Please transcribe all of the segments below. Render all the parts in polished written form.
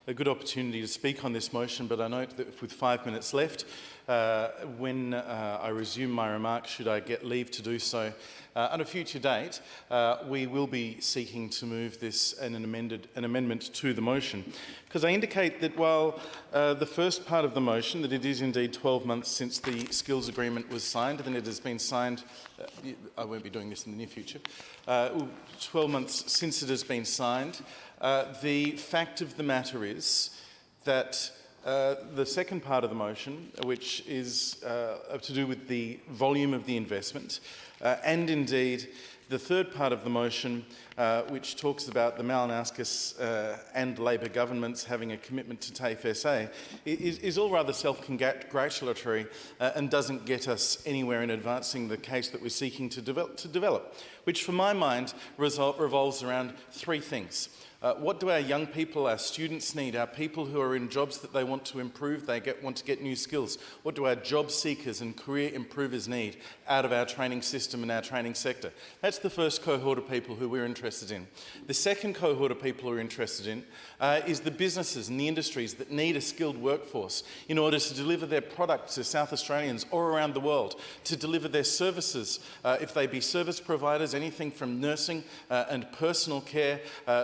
a good opportunity to speak on this motion, but I note that with 5 minutes left, when I resume my remarks, should I get leave to do so at a future date, we will be seeking to move this an amendment to the motion. Because I indicate that while the first part of the motion, that it is indeed 12 months since the skills agreement was signed, and it has been signed, I won't be doing this in the near future, 12 months since it has been signed, the fact of the matter is that the second part of the motion, which is to do with the volume of the investment, and indeed the third part of the motion, which talks about the Malinowskis and Labor governments having a commitment to TAFE SA, is all rather self-congratulatory and doesn't get us anywhere in advancing the case that we're seeking to develop, which for my mind revolves around three things. What do our young people, our students need, our people who are in jobs that they want to improve, want to get new skills? What do our job seekers and career improvers need out of our training system and our training sector? That's the first cohort of people who we're interested in. The second cohort of people we're interested in is the businesses and the industries that need a skilled workforce in order to deliver their products to South Australians or around the world, to deliver their services, if they be service providers, anything from nursing and personal care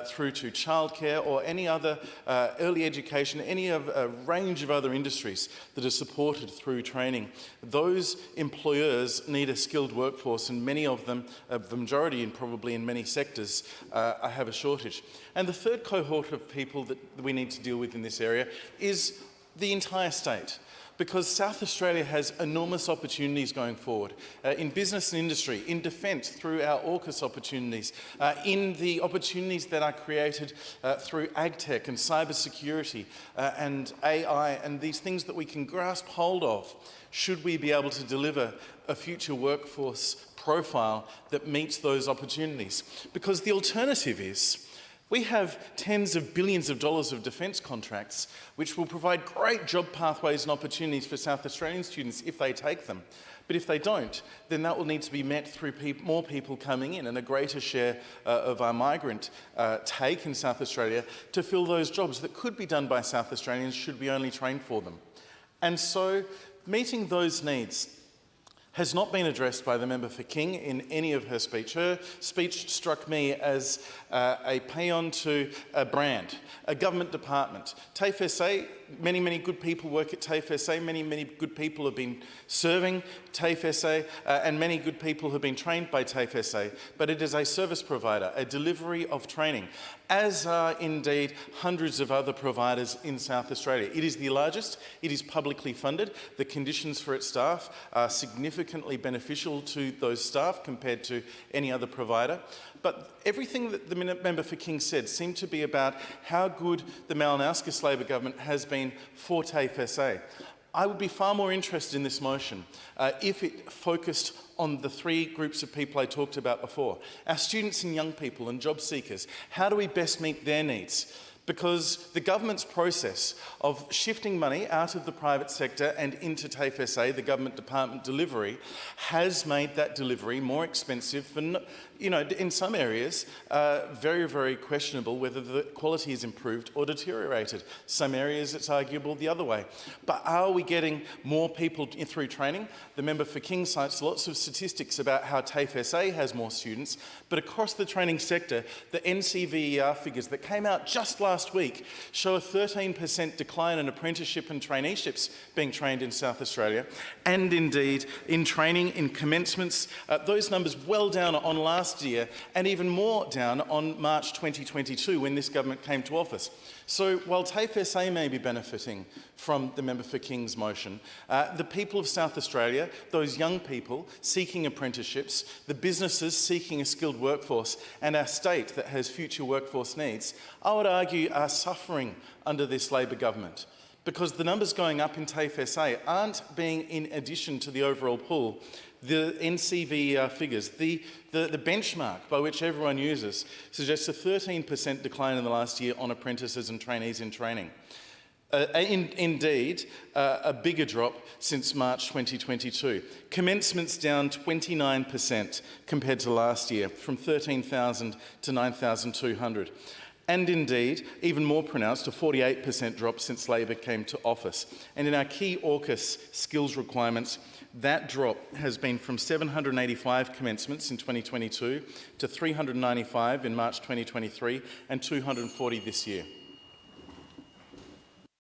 through to childcare or any other early education, any of a range of other industries that are supported through training. Those employers need a skilled workforce, and many of them, the majority and probably in many sectors, have a shortage. And the third cohort of people that we need to deal with in this area is the entire state, because South Australia has enormous opportunities going forward in business and industry, in defence through our AUKUS opportunities, in the opportunities that are created through agtech and cybersecurity and AI, and these things that we can grasp hold of, should we be able to deliver a future workforce profile that meets those opportunities. Because the alternative is, we have tens of billions of dollars of defence contracts which will provide great job pathways and opportunities for South Australian students if they take them. But if they don't, then that will need to be met through more people coming in and a greater share of our migrant take in South Australia to fill those jobs that could be done by South Australians should we only train for them. And so meeting those needs has not been addressed by the member for King in any of her speech. Her speech struck me as a paean to a brand, a government department. TAFE SA, many good people work at TAFE SA, many good people have been serving TAFE SA, and many good people have been trained by TAFE SA, but it is a service provider, a delivery of training, as are indeed hundreds of other providers in South Australia. It is the largest, it is publicly funded, the conditions for its staff are significantly beneficial to those staff compared to any other provider. But everything that the member for King said seemed to be about how good the Malinowskis Labor government has been for TAFE SA. I would be far more interested in this motion if it focused on the three groups of people I talked about before. Our students and young people and job seekers, how do we best meet their needs? Because the government's process of shifting money out of the private sector and into TAFE SA, the government department delivery, has made that delivery more expensive for, in some areas, very questionable whether the quality is improved or deteriorated. Some areas it's arguable the other way. But are we getting more people through training? The member for King cites lots of statistics about how TAFE SA has more students, but across the training sector, the NCVER figures that came out just last week show a 13% decline in apprenticeship and traineeships being trained in South Australia, and indeed in training, in commencements, those numbers well down on last year and even more down on March 2022 when this government came to office. So while TAFE SA may be benefiting from the member for King's motion, the people of South Australia, those young people seeking apprenticeships, the businesses seeking a skilled workforce, and our state that has future workforce needs, I would argue are suffering under this Labor government, because the numbers going up in TAFE SA aren't being in addition to the overall pool. The NCVER figures, the benchmark by which everyone uses, suggests a 13% decline in the last year on apprentices and trainees in training. Indeed, a bigger drop since March 2022. Commencements down 29% compared to last year, from 13,000 to 9,200. And indeed, even more pronounced, a 48% drop since Labor came to office. And in our key AUKUS skills requirements, that drop has been from 785 commencements in 2022 to 395 in March 2023 and 240 this year.